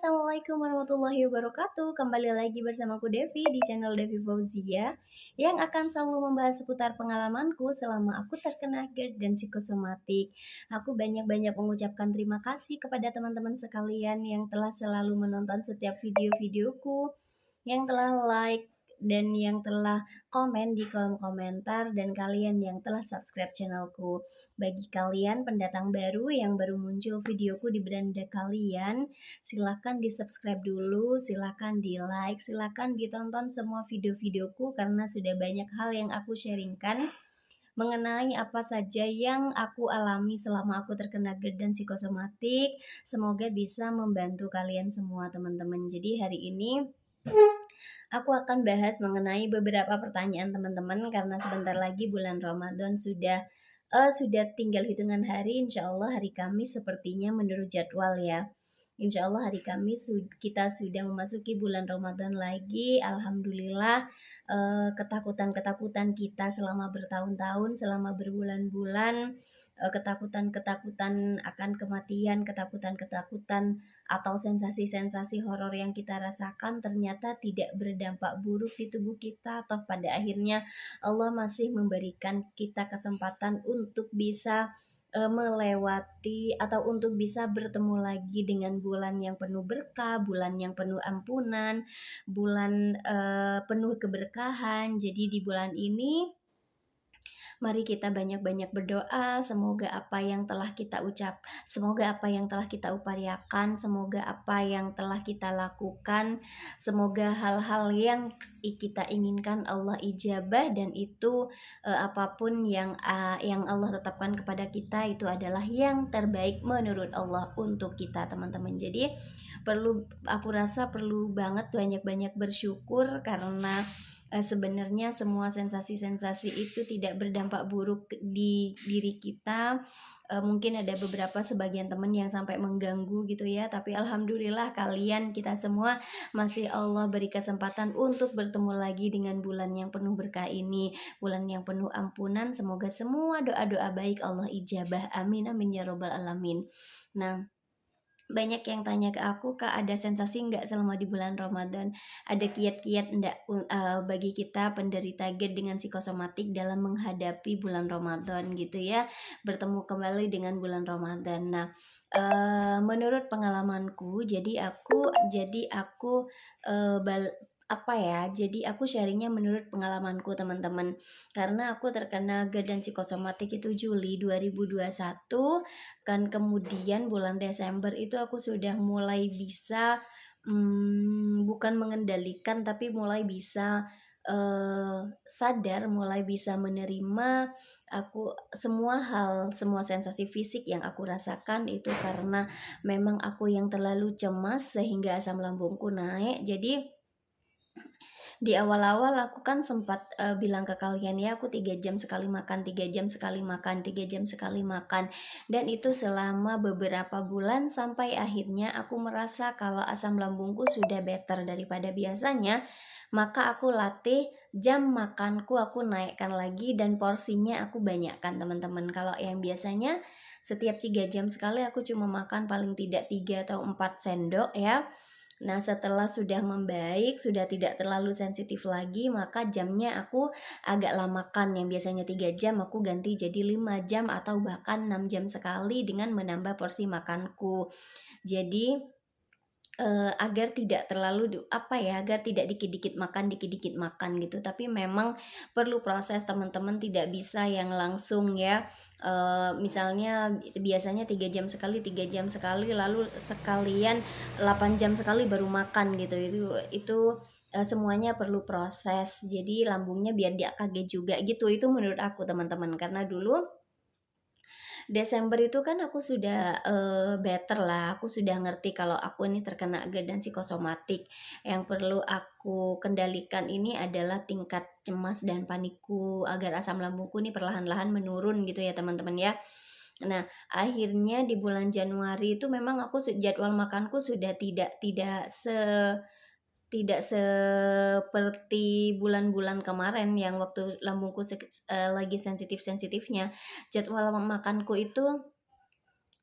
Assalamualaikum warahmatullahi wabarakatuh. Kembali lagi bersamaku Devi di channel Devi Fauzia yang akan selalu membahas seputar pengalamanku selama aku terkena GERD dan psikosomatik. Aku banyak-banyak mengucapkan terima kasih kepada teman-teman sekalian yang telah selalu menonton setiap video-videoku, yang telah like dan yang telah komen di kolom komentar, dan kalian yang telah subscribe channelku. Bagi kalian pendatang baru yang baru muncul videoku di beranda kalian, silahkan di subscribe dulu, silahkan di like, silahkan ditonton semua video-videoku karena sudah banyak hal yang aku sharingkan mengenai apa saja yang aku alami selama aku terkena GERD dan psikosomatik. Semoga bisa membantu kalian semua teman-teman. Jadi hari ini aku akan bahas mengenai beberapa pertanyaan teman-teman karena sebentar lagi bulan Ramadan sudah tinggal hitungan hari. Insya Allah hari Kamis sepertinya menurut jadwal ya. Insya Allah hari Kamis kita sudah memasuki bulan Ramadan lagi. Alhamdulillah, ketakutan-ketakutan kita selama bertahun-tahun, selama berbulan-bulan, ketakutan-ketakutan akan kematian, ketakutan-ketakutan atau sensasi-sensasi horor yang kita rasakan ternyata tidak berdampak buruk di tubuh kita, atau pada akhirnya Allah masih memberikan kita kesempatan untuk bisa melewati atau untuk bisa bertemu lagi dengan bulan yang penuh berkah, bulan yang penuh ampunan, bulan penuh keberkahan. Jadi di bulan ini mari kita banyak-banyak berdoa, semoga apa yang telah kita semoga apa yang telah kita upayakan, semoga apa yang telah kita lakukan, semoga hal-hal yang kita inginkan Allah ijabah, dan itu apapun yang Allah tetapkan kepada kita itu adalah yang terbaik menurut Allah untuk kita, teman-teman. Jadi aku rasa perlu banget banyak-banyak bersyukur karena sebenarnya semua sensasi-sensasi itu tidak berdampak buruk di diri kita. Mungkin ada beberapa sebagian teman yang sampai mengganggu gitu ya, tapi alhamdulillah kita semua masih Allah beri kesempatan untuk bertemu lagi dengan bulan yang penuh berkah ini, bulan yang penuh ampunan. Semoga semua doa-doa baik Allah ijabah, amin amin ya robbal alamin. Nah, banyak yang tanya ke aku, Kak, ada sensasi nggak selama di bulan Ramadan? Ada kiat-kiat enggak bagi kita penderita GERD dengan psikosomatik dalam menghadapi bulan Ramadan gitu ya, bertemu kembali dengan bulan Ramadan. Nah, menurut pengalamanku, jadi aku sharingnya menurut pengalamanku teman-teman, karena aku terkena GERD dan psikosomatik itu Juli 2021. Kan kemudian bulan Desember itu aku sudah mulai bisa bukan mengendalikan, tapi mulai bisa sadar, mulai bisa menerima semua sensasi fisik yang aku rasakan itu karena memang aku yang terlalu cemas sehingga asam lambungku naik. Jadi di awal-awal aku kan sempat bilang ke kalian ya, aku 3 jam sekali makan, 3 jam sekali makan, 3 jam sekali makan. Dan itu selama beberapa bulan sampai akhirnya aku merasa kalau asam lambungku sudah better daripada biasanya. Maka aku latih jam makanku, aku naikkan lagi dan porsinya aku banyakkan teman-teman. Kalau yang biasanya setiap 3 jam sekali aku cuma makan paling tidak 3 atau 4 sendok ya. Nah, setelah sudah membaik, sudah tidak terlalu sensitif lagi, maka jamnya aku agak lamakan. Yang biasanya 3 jam, aku ganti jadi 5 jam atau bahkan 6 jam sekali dengan menambah porsi makanku. Jadi, agar tidak terlalu agar tidak dikit-dikit makan gitu. Tapi memang perlu proses teman-teman, tidak bisa yang langsung ya. Misalnya biasanya 3 jam sekali lalu sekalian 8 jam sekali baru makan gitu. Itu semuanya perlu proses. Jadi lambungnya biar dia kaget juga gitu. Itu menurut aku teman-teman, karena dulu Desember itu kan aku sudah better lah, aku sudah ngerti kalau aku ini terkena GERD dan psikosomatik. Yang perlu aku kendalikan ini adalah tingkat cemas dan panikku agar asam lambungku ini perlahan-lahan menurun gitu ya teman-teman ya. Nah, akhirnya di bulan Januari itu memang jadwal makanku sudah tidak seperti bulan-bulan kemarin yang waktu lambungku lagi sensitif-sensitifnya. Jadwal makanku itu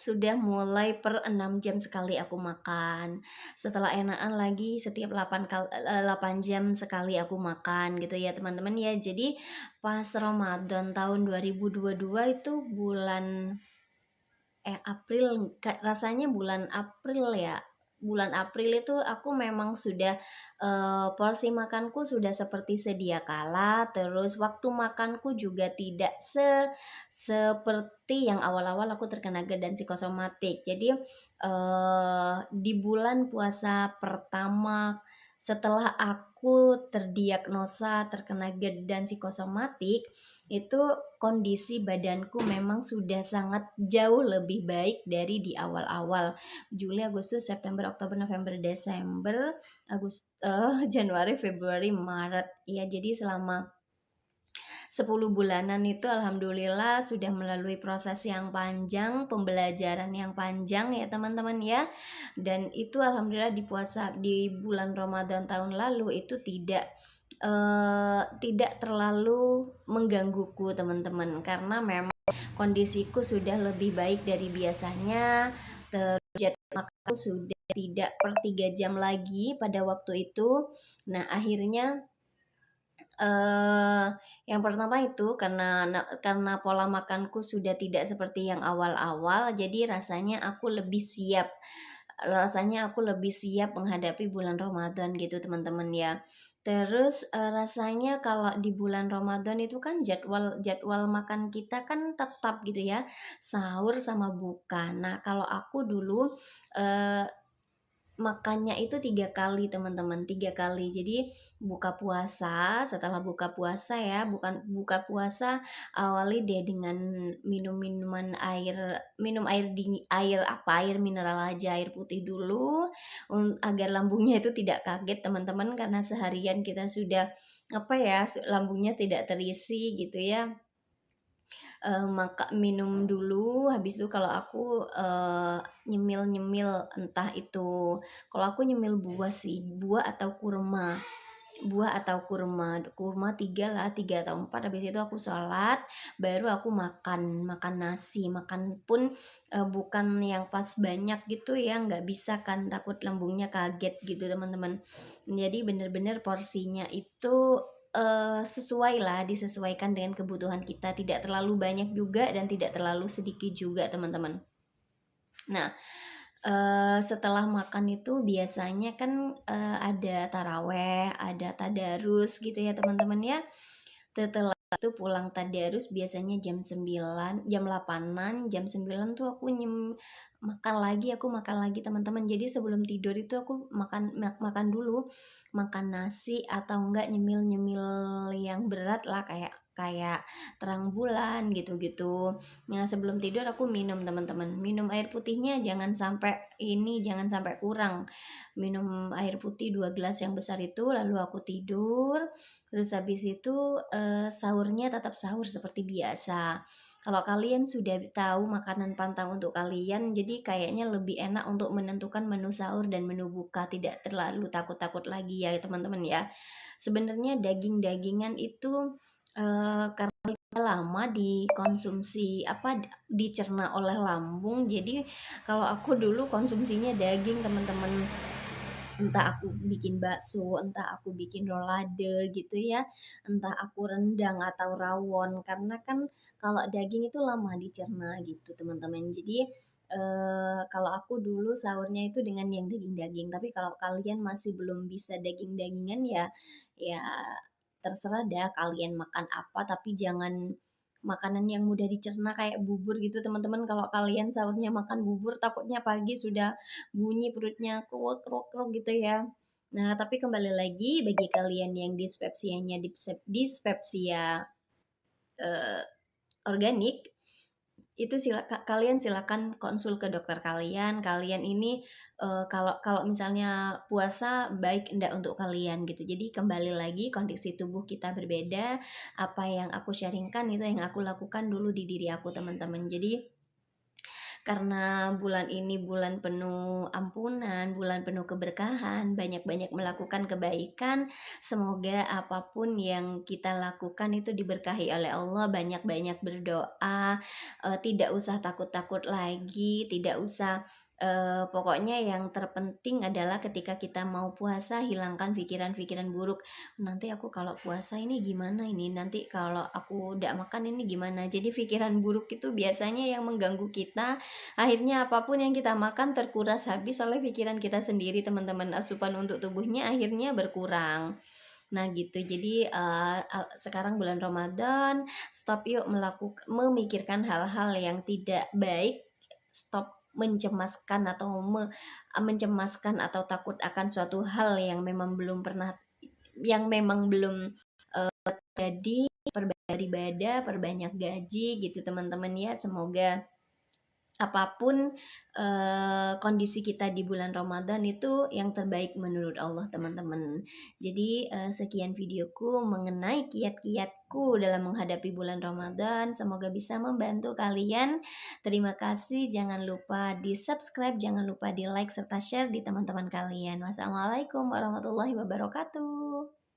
sudah mulai per 6 jam sekali aku makan. Setelah enakan lagi setiap 8 jam sekali aku makan gitu ya teman-teman ya. Jadi pas Ramadan tahun 2022 itu April, rasanya bulan April ya. Bulan April itu aku memang sudah porsi makanku sudah seperti sedia kala, terus waktu makanku juga tidak seperti yang awal-awal aku terkena GERD dan psikosomatik. Jadi di bulan puasa pertama setelah aku terdiagnosa terkena GERD dan psikosomatik, itu kondisi badanku memang sudah sangat jauh lebih baik dari di awal-awal. Juli, Agustus, September, Oktober, November, Desember, Januari, Februari, Maret. Ya, jadi selama 10 bulanan itu alhamdulillah sudah melalui proses yang panjang, pembelajaran yang panjang ya teman-teman ya. Dan itu alhamdulillah di bulan Ramadan tahun lalu itu tidak terlalu menggangguku teman-teman, karena memang kondisiku sudah lebih baik dari biasanya. Terus jadwal makanku sudah tidak per 3 jam lagi pada waktu itu. Nah akhirnya yang pertama itu karena pola makanku sudah tidak seperti yang awal-awal, jadi rasanya aku lebih siap menghadapi bulan Ramadan gitu teman-teman ya. Terus rasanya kalau di bulan Ramadan itu kan jadwal makan kita kan tetap gitu ya, sahur sama buka. Nah kalau aku dulu eh, makannya itu 3 kali teman-teman, 3 kali. Jadi setelah buka puasa ya, bukan buka puasa, awali deh dengan minum air dingin, air mineral aja, air putih dulu, agar lambungnya itu tidak kaget teman-teman, karena seharian kita sudah lambungnya tidak terisi gitu ya. Minum dulu, habis itu kalau aku nyemil-nyemil, entah itu kalau aku nyemil buah sih, kurma 3 lah, 3 atau 4, habis itu aku sholat, baru aku makan nasi, makan pun bukan yang pas banyak gitu ya, nggak bisa kan, takut lambungnya kaget gitu teman-teman. Jadi bener-bener porsinya itu disesuaikan dengan kebutuhan kita, tidak terlalu banyak juga dan tidak terlalu sedikit juga teman-teman. Nah setelah makan itu biasanya kan ada taraweh, ada tadarus gitu ya teman-teman ya. Setelah itu pulang tadarus biasanya jam 9, jam 8-an, jam 9 tuh aku makan lagi teman-teman. Jadi sebelum tidur itu aku makan dulu, makan nasi atau enggak nyemil-nyemil yang berat lah, kayak kayak terang bulan gitu-gitu. Nah, sebelum tidur aku minum teman-teman. Minum air putihnya jangan sampai kurang. Minum air putih 2 gelas yang besar itu, lalu aku tidur. Terus habis itu sahurnya tetap sahur seperti biasa. Kalau kalian sudah tahu makanan pantang untuk kalian, jadi kayaknya lebih enak untuk menentukan menu sahur dan menu buka, tidak terlalu takut-takut lagi ya teman-teman ya. Sebenarnya daging-dagingan itu karena lama dikonsumsi dicerna oleh lambung, jadi kalau aku dulu konsumsinya daging teman-teman, entah aku bikin bakso, entah aku bikin rolade gitu ya, entah aku rendang atau rawon, karena kan kalau daging itu lama dicerna gitu teman-teman. Jadi kalau aku dulu sahurnya itu dengan yang daging-daging, tapi kalau kalian masih belum bisa daging-dagingan ya, ya terserah dah kalian makan apa, tapi jangan makanan yang mudah dicerna kayak bubur gitu teman-teman. Kalau kalian sahurnya makan bubur, takutnya pagi sudah bunyi perutnya kruk kruk kruk gitu ya. Nah, tapi kembali lagi bagi kalian yang dispepsia eh, organik, itu kalian silakan konsul ke dokter kalian. Kalian ini kalau kalau misalnya puasa baik enggak untuk kalian gitu. Jadi kembali lagi kondisi tubuh kita berbeda. Apa yang aku sharingkan itu yang aku lakukan dulu di diri aku teman-teman. Jadi karena bulan ini bulan penuh ampunan, bulan penuh keberkahan, banyak-banyak melakukan kebaikan. Semoga apapun yang kita lakukan itu diberkahi oleh Allah, banyak-banyak berdoa, tidak usah takut-takut lagi, tidak usah pokoknya yang terpenting adalah ketika kita mau puasa, hilangkan pikiran-pikiran buruk, "Nanti aku kalau puasa ini gimana ini? Nanti kalau aku ndak makan ini gimana?" Jadi pikiran buruk itu biasanya yang mengganggu kita, akhirnya apapun yang kita makan terkuras habis oleh pikiran kita sendiri, teman-teman. Asupan untuk tubuhnya akhirnya berkurang. Nah gitu, jadi, sekarang bulan Ramadan, stop yuk memikirkan hal-hal yang tidak baik, stop mencemaskan atau mencemaskan atau takut akan suatu hal yang memang belum jadi, beribadah, perbanyak gaji gitu teman-teman ya. Semoga apapun kondisi kita di bulan Ramadan itu yang terbaik menurut Allah teman-teman. Jadi sekian videoku mengenai kiat-kiatku dalam menghadapi bulan Ramadan. Semoga bisa membantu kalian. Terima kasih. Jangan lupa di subscribe, jangan lupa di like serta share di teman-teman kalian. Wassalamualaikum warahmatullahi wabarakatuh.